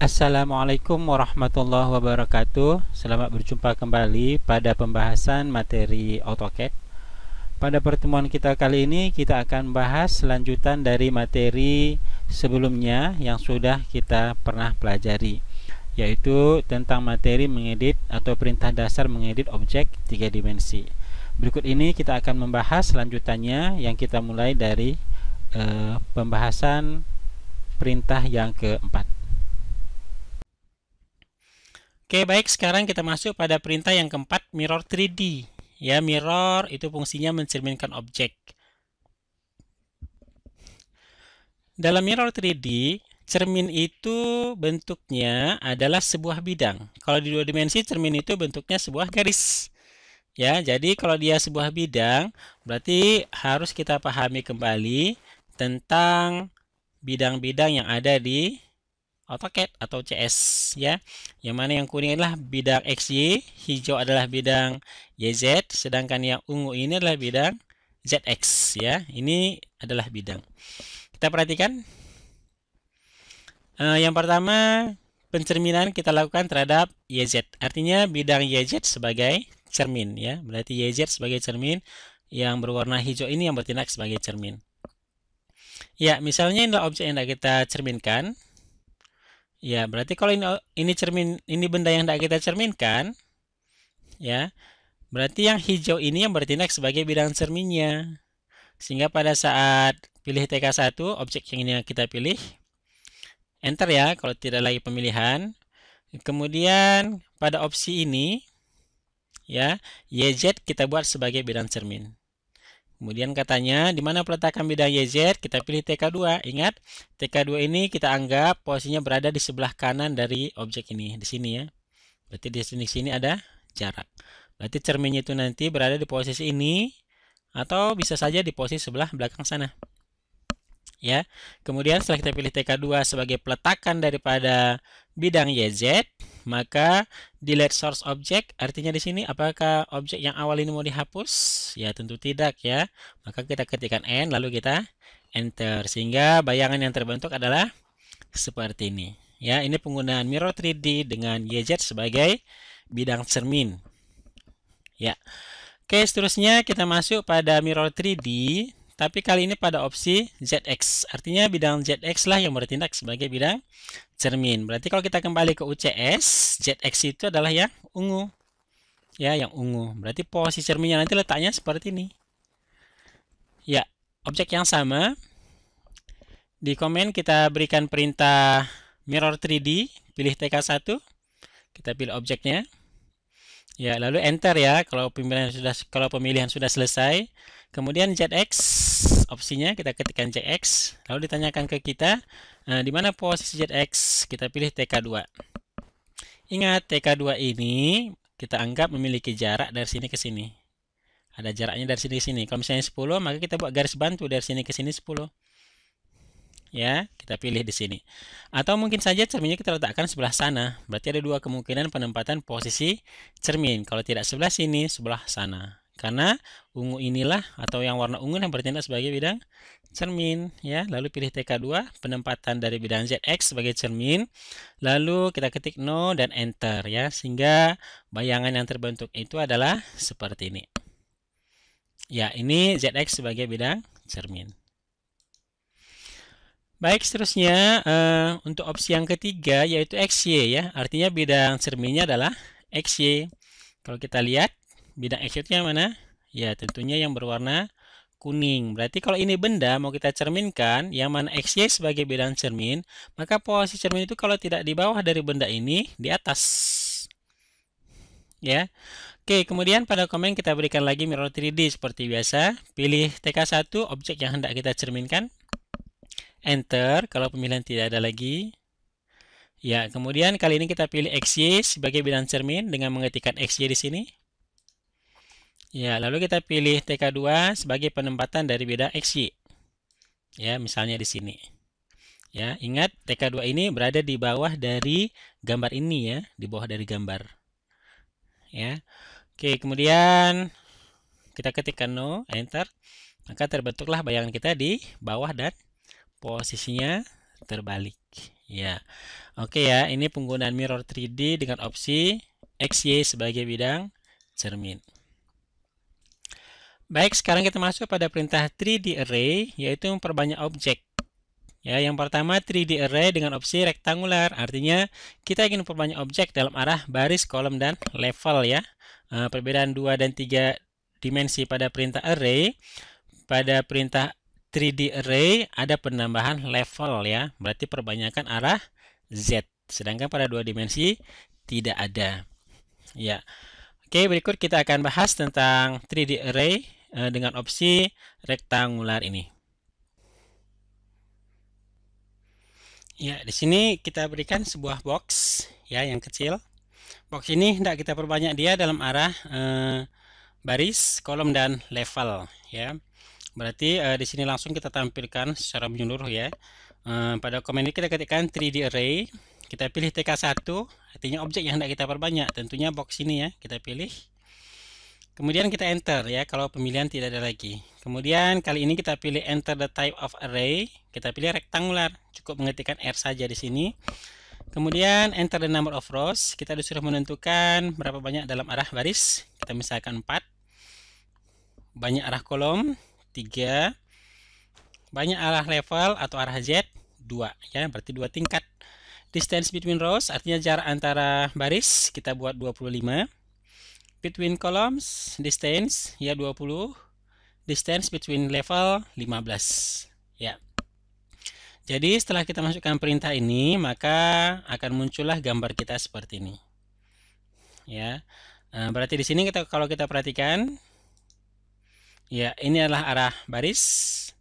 Assalamualaikum warahmatullahi wabarakatuh. Selamat berjumpa kembali pada pembahasan materi AutoCAD. Pada pertemuan kita kali ini kita akan bahas lanjutan dari materi sebelumnya yang sudah kita pernah pelajari, yaitu tentang materi mengedit atau perintah dasar mengedit objek 3 dimensi. Berikut ini kita akan membahas lanjutannya yang kita mulai dari pembahasan perintah yang keempat. Oke, baik, sekarang kita masuk pada perintah yang keempat, mirror 3D. Ya, mirror itu fungsinya mencerminkan objek. Dalam mirror 3D, cermin itu bentuknya adalah sebuah bidang. Kalau di 2 dimensi, cermin itu bentuknya sebuah garis. Ya, jadi kalau dia sebuah bidang, berarti harus kita pahami kembali tentang bidang-bidang yang ada di AutoCAD atau CS, ya. Yang mana yang kuning adalah bidang XY, hijau adalah bidang YZ, sedangkan yang ungu ini adalah bidang ZX, ya. Ini adalah bidang. Kita perhatikan. Yang pertama, pencerminan kita lakukan terhadap YZ. Artinya bidang YZ sebagai cermin, ya. Berarti YZ sebagai cermin, yang berwarna hijau ini yang bertindak sebagai cermin. Ya, misalnya ini adalah objek yang tidak kita cerminkan. Ya, berarti kalau ini cermin, ini benda yang tidak kita cerminkan, ya, berarti yang hijau ini yang bertindak sebagai bidang cerminnya. Sehingga pada saat pilih TK1, objek yang ini kita pilih, enter ya, kalau tidak lagi pemilihan. Kemudian pada opsi ini, ya, YZ kita buat sebagai bidang cermin. Kemudian katanya, di mana peletakan bidang YZ, kita pilih TK2. Ingat, TK2 ini kita anggap posisinya berada di sebelah kanan dari objek ini, di sini ya. Berarti di sini ada jarak. Berarti cerminnya itu nanti berada di posisi ini, atau bisa saja di posisi sebelah belakang sana. Ya. Kemudian setelah kita pilih TK2 sebagai peletakan daripada bidang YZ, maka delete source object, artinya di sini apakah objek yang awal ini mau dihapus? Ya, tentu tidak ya. Maka kita ketikkan N lalu kita enter, sehingga bayangan yang terbentuk adalah seperti ini. Ya, ini penggunaan mirror 3D dengan YZ sebagai bidang cermin. Ya. Oke, seterusnya kita masuk pada mirror 3D, tapi kali ini pada opsi ZX. Artinya bidang ZX lah yang bertindak sebagai bidang cermin. Berarti kalau kita kembali ke UCS, ZX itu adalah yang ungu. Ya, yang ungu. Berarti posisi cerminnya nanti letaknya seperti ini. Ya, objek yang sama. Di komen kita berikan perintah mirror 3D, pilih TK1. Kita pilih objeknya. Ya, lalu enter ya kalau pemilihan sudah selesai. Kemudian ZX opsinya kita ketikkan ZX, lalu ditanyakan ke kita di mana posisi ZX, kita pilih TK2. Ingat, TK2 ini kita anggap memiliki jarak dari sini ke sini. Ada jaraknya dari sini ke sini. Kalau misalnya 10, maka kita buat garis bantu dari sini ke sini 10. Ya, kita pilih di sini. Atau mungkin saja cerminnya kita letakkan sebelah sana. Berarti ada dua kemungkinan penempatan posisi cermin. Kalau tidak sebelah sini, sebelah sana. Karena ungu inilah atau yang warna ungu yang bertindak sebagai bidang cermin, ya. Lalu pilih TK2, penempatan dari bidang ZX sebagai cermin. Lalu kita ketik no dan enter ya, sehingga bayangan yang terbentuk itu adalah seperti ini. Ya, ini ZX sebagai bidang cermin. Baik, seterusnya untuk opsi yang ketiga yaitu XY ya. Artinya bidang cerminnya adalah XY. Kalau kita lihat bidang XY-nya mana? Ya, tentunya yang berwarna kuning. Berarti kalau ini benda mau kita cerminkan, yang mana XY sebagai bidang cermin, maka posisi cermin itu kalau tidak di bawah dari benda ini, di atas. Ya. Oke, kemudian pada komen kita berikan lagi mirror 3D seperti biasa. Pilih TK1 objek yang hendak kita cerminkan. Enter kalau pemilihan tidak ada lagi. Ya, kemudian kali ini kita pilih XY sebagai bidang cermin dengan mengetikkan XY di sini. Ya, lalu kita pilih TK2 sebagai penempatan dari bidang XY. Ya, misalnya di sini. Ya, ingat TK2 ini berada di bawah dari gambar ini ya, di bawah dari gambar. Ya. Oke, kemudian kita ketikkan no, enter. Maka terbentuklah bayangan kita di bawah dan posisinya terbalik Ya, oke ya, ini penggunaan mirror 3D dengan opsi XY sebagai bidang cermin. Baik, sekarang kita masuk pada perintah 3D array, yaitu memperbanyak objek. Ya, yang pertama 3D array dengan opsi rektangular, artinya kita ingin memperbanyak objek dalam arah baris, kolom, dan level ya. Perbedaan 2 dan 3 dimensi pada perintah array, pada perintah 3D array ada penambahan level ya, berarti perbanyakan arah Z. Sedangkan pada 2 dimensi tidak ada. Ya. Oke, berikut kita akan bahas tentang 3D array dengan opsi rektangular ini. Ya, di sini kita berikan sebuah box ya yang kecil. Box ini hendak kita perbanyak dia dalam arah baris, kolom, dan level ya. Berarti di sini langsung kita tampilkan secara menyeluruh ya. Pada komen ini kita ketikkan 3D array, kita pilih TK1, artinya objek yang hendak kita perbanyak, tentunya box ini ya, kita pilih. Kemudian kita enter ya, kalau pemilihan tidak ada lagi. Kemudian kali ini kita pilih enter the type of array, kita pilih rektangular, cukup mengetikkan R saja di sini. Kemudian enter the number of rows, kita disuruh menentukan berapa banyak dalam arah baris, kita misalkan 4. Banyak arah kolom, 3. Banyak arah level atau arah Z, 2 ya, berarti 2 tingkat. Distance between rows, artinya jarak antara baris, kita buat 25. Between columns, distance ya 20. Distance between level 15 ya. Jadi setelah kita masukkan perintah ini, maka akan muncullah gambar kita seperti ini ya. Berarti di sini kalau kita perhatikan ya, ini adalah arah baris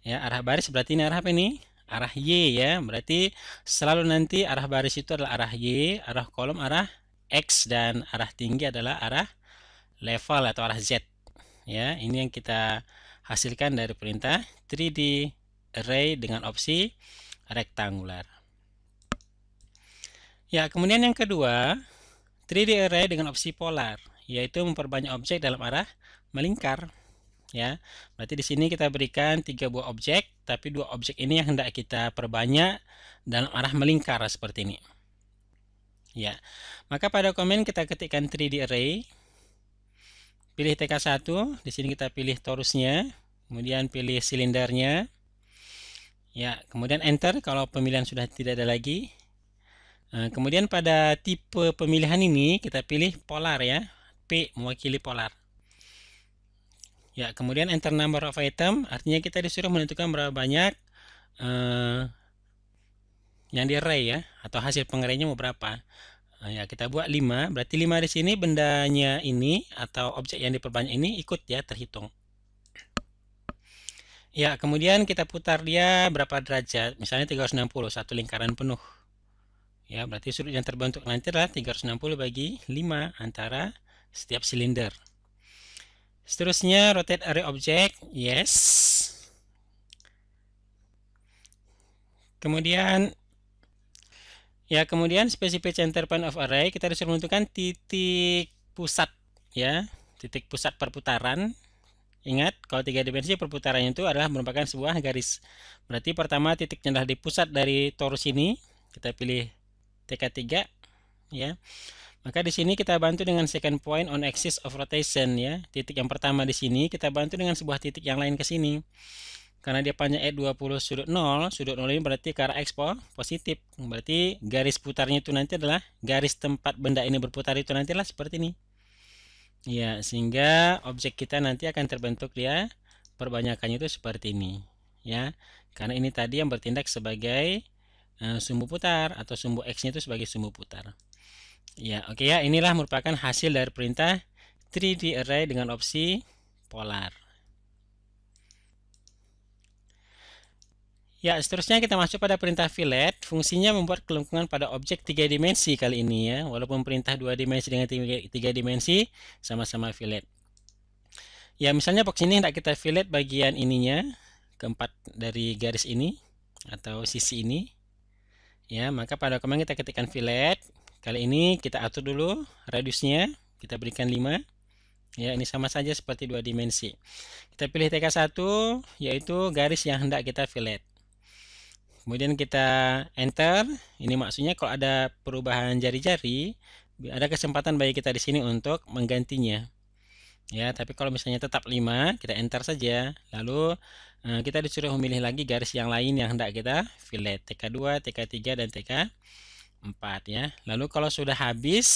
ya, arah baris berarti ini arah apa ini? Arah Y ya, berarti selalu nanti arah baris itu adalah arah Y, arah kolom arah X, dan arah tinggi adalah arah level atau arah Z ya. Ini yang kita hasilkan dari perintah 3D array dengan opsi rektangular ya. Kemudian yang kedua 3D array dengan opsi polar, yaitu memperbanyak objek dalam arah melingkar ya. Berarti di sini kita berikan 3 buah objek, tapi 2 objek ini yang hendak kita perbanyak dalam arah melingkar seperti ini ya. Maka pada komen kita ketikkan 3D array, pilih TK1, di sini kita pilih torusnya, kemudian pilih silindernya ya, kemudian enter kalau pemilihan sudah tidak ada lagi. Kemudian pada tipe pemilihan ini kita pilih polar ya, P mewakili polar ya. Kemudian enter number of item, artinya kita disuruh menentukan berapa banyak yang di array ya, atau hasil pengarraynya mau berapa. Ya, kita buat 5, berarti 5 di sini bendanya ini atau objek yang diperbanyak ini ikut ya, terhitung. Ya, kemudian kita putar dia berapa derajat, misalnya 360, satu lingkaran penuh. Ya, berarti sudut yang terbentuk nanti adalah 360 bagi 5 antara setiap silinder. Seterusnya rotate array object, yes. Kemudian ya, kemudian specific center point of array, kita disuruh menentukan titik pusat ya, titik pusat perputaran. Ingat, kalau 3 dimensi perputarannya itu adalah merupakan sebuah garis. Berarti pertama titiknya adalah di pusat dari torus ini, kita pilih TK3 ya. Maka di sini kita bantu dengan second point on axis of rotation ya. Titik yang pertama di sini kita bantu dengan sebuah titik yang lain ke sini. Karena dia panjang 20 sudut 0 ini berarti ke arah X positif. Berarti garis putarnya itu nanti adalah garis tempat benda ini berputar itu nanti adalah seperti ini. Ya, sehingga objek kita nanti akan terbentuk dia perbanyakannya itu seperti ini. Ya, karena ini tadi yang bertindak sebagai sumbu putar atau sumbu X-nya itu sebagai sumbu putar. Ya, oke ya, inilah merupakan hasil dari perintah 3D array dengan opsi polar. Ya, seterusnya kita masuk pada perintah fillet. Fungsinya membuat kelengkungan pada objek 3 dimensi kali ini ya. Walaupun perintah 2 dimensi dengan 3 dimensi sama-sama fillet. Ya, misalnya box ini hendak kita fillet bagian ininya, keempat dari garis ini atau sisi ini. Ya, maka pada komen kita ketikkan fillet. Kali ini kita atur dulu radiusnya, kita berikan 5. Ya, ini sama saja seperti 2 dimensi. Kita pilih TK1, yaitu garis yang hendak kita fillet. Kemudian kita enter. Ini maksudnya kalau ada perubahan jari-jari, ada kesempatan bagi kita di sini untuk menggantinya. Ya, tapi kalau misalnya tetap 5, kita enter saja. Lalu kita disuruh memilih lagi garis yang lain yang hendak kita fillet. TK2, TK3, dan TK4 ya. Lalu kalau sudah habis,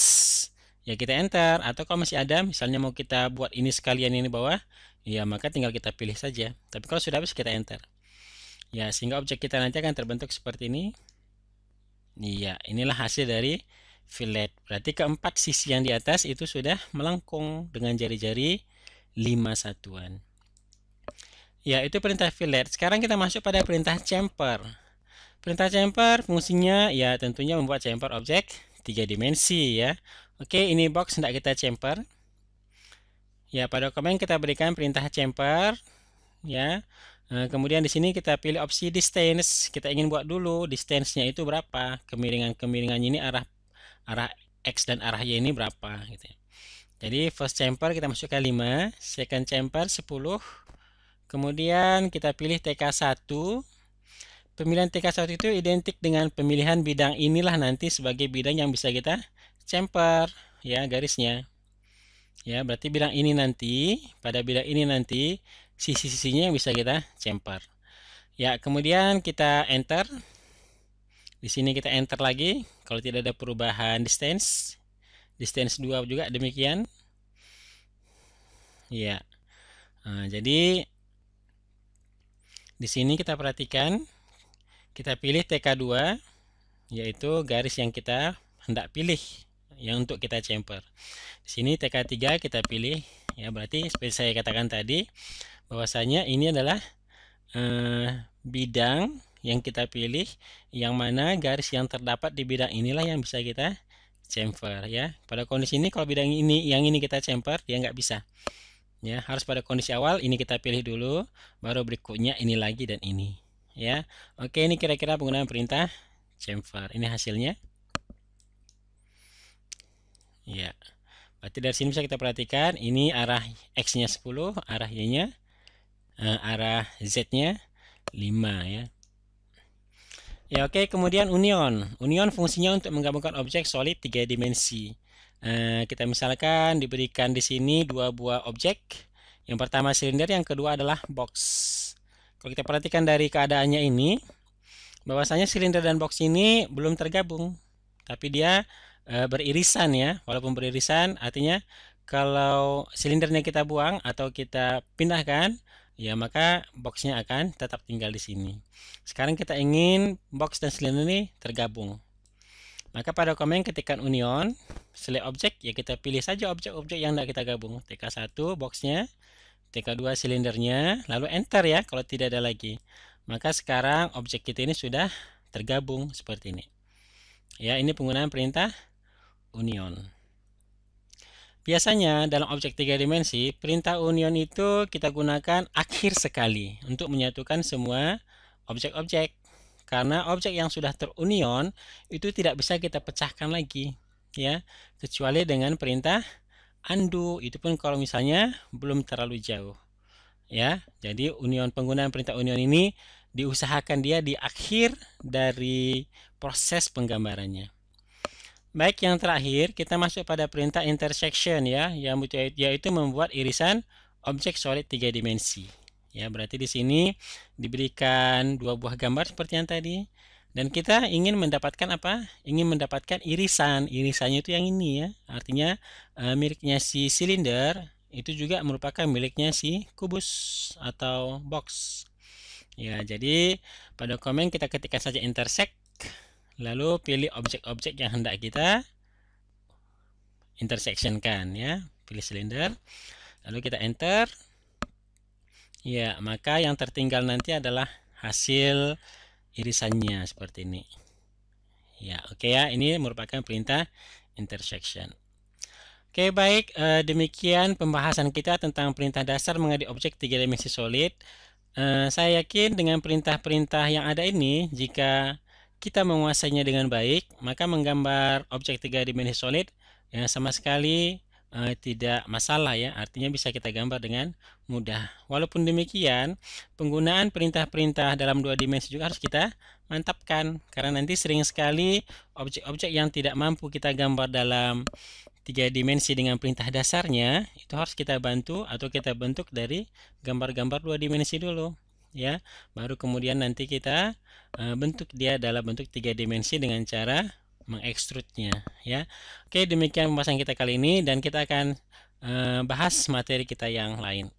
ya kita enter. Atau kalau masih ada, misalnya mau kita buat ini sekalian ini bawah, ya maka tinggal kita pilih saja. Tapi kalau sudah habis, kita enter. Ya, sehingga objek kita nanti akan terbentuk seperti ini. Iya, inilah hasil dari fillet. Berarti keempat sisi yang di atas itu sudah melengkung dengan jari-jari 5 satuan. Ya, itu perintah fillet. Sekarang kita masuk pada perintah chamfer. Perintah chamfer fungsinya ya tentunya membuat chamfer objek 3 dimensi ya. Oke, ini box hendak kita chamfer. Ya, pada dokumen kita berikan perintah chamfer ya. Kemudian di sini kita pilih opsi distance. Kita ingin buat dulu distance-nya itu berapa. Kemiringan-kemiringannya ini arah X dan arah Y ini berapa gitu ya. Jadi first chamfer kita masukkan 5, second chamfer 10. Kemudian kita pilih TK1. Pemilihan TK1 itu identik dengan pemilihan bidang inilah nanti sebagai bidang yang bisa kita chamfer ya garisnya. Ya, berarti bidang ini nanti, pada bidang ini nanti sisi-sisinya yang bisa kita chamfer. Ya, kemudian kita enter. Di sini kita enter lagi kalau tidak ada perubahan distance. Distance 2 juga demikian. Ya. Nah, jadi di sini kita perhatikan, kita pilih TK2 yaitu garis yang kita hendak pilih yang untuk kita chamfer. Di sini TK3 kita pilih ya, berarti seperti saya katakan tadi bahwasanya ini adalah bidang yang kita pilih, yang mana garis yang terdapat di bidang inilah yang bisa kita chamfer ya. Pada kondisi ini kalau bidang ini yang ini kita chamfer, dia nggak bisa. Ya, harus pada kondisi awal ini kita pilih dulu, baru berikutnya ini lagi dan ini. Ya, oke, ini kira-kira penggunaan perintah chamfer. Ini hasilnya. Ya, berarti dari sini bisa kita perhatikan, ini arah X-nya 10, arah Y-nya, arah Z-nya 5 ya. Ya, oke, kemudian union. Union fungsinya untuk menggabungkan objek solid 3 dimensi. Kita misalkan diberikan di sini 2 buah objek. Yang pertama silinder, yang kedua adalah box. Kalau kita perhatikan dari keadaannya ini, bahwasanya silinder dan box ini belum tergabung, tapi dia beririsan ya. Walaupun beririsan, artinya kalau silindernya kita buang atau kita pindahkan, ya maka boxnya akan tetap tinggal di sini. Sekarang kita ingin box dan silinder ini tergabung. Maka pada komen ketikkan union, select objek, ya kita pilih saja objek-objek yang tidak kita gabung. TK1 boxnya, TK2 silindernya, lalu enter ya kalau tidak ada lagi. Maka sekarang objek kita ini sudah tergabung seperti ini. Ya, ini penggunaan perintah union. Biasanya dalam objek 3 dimensi, perintah union itu kita gunakan akhir sekali untuk menyatukan semua objek-objek. Karena objek yang sudah terunion itu tidak bisa kita pecahkan lagi, ya, kecuali dengan perintah undo. Itu pun kalau misalnya belum terlalu jauh, ya. Jadi penggunaan perintah union ini diusahakan dia di akhir dari proses penggambarannya. Baik, yang terakhir kita masuk pada perintah intersection ya, yaitu membuat irisan objek solid 3 dimensi. Ya, berarti di sini diberikan 2 buah gambar seperti yang tadi, dan kita ingin mendapatkan apa? Ingin mendapatkan irisan. Irisannya itu yang ini ya. Artinya miliknya si silinder itu juga merupakan miliknya si kubus atau box. Ya, jadi pada komen kita ketikkan saja intersect, lalu pilih objek-objek yang hendak kita intersectionkan ya. Pilih silinder, lalu kita enter. Ya, maka yang tertinggal nanti adalah hasil irisannya seperti ini. Ya, oke ya, ini merupakan perintah intersection. Oke, baik, demikian pembahasan kita tentang perintah dasar mengadili objek 3 dimensi solid. Saya yakin dengan perintah-perintah yang ada ini, jika kita menguasainya dengan baik, maka menggambar objek 3 dimensi solid ya sama sekali tidak masalah ya, artinya bisa kita gambar dengan mudah. Walaupun demikian, penggunaan perintah-perintah dalam 2 dimensi juga harus kita mantapkan, karena nanti sering sekali objek-objek yang tidak mampu kita gambar dalam 3 dimensi dengan perintah dasarnya, itu harus kita bantu atau kita bentuk dari gambar-gambar 2 dimensi dulu, ya. Baru kemudian nanti kita bentuk dia dalam bentuk 3 dimensi dengan cara mengekstrudnya, ya. Oke, demikian pembahasan kita kali ini, dan kita akan bahas materi kita yang lain.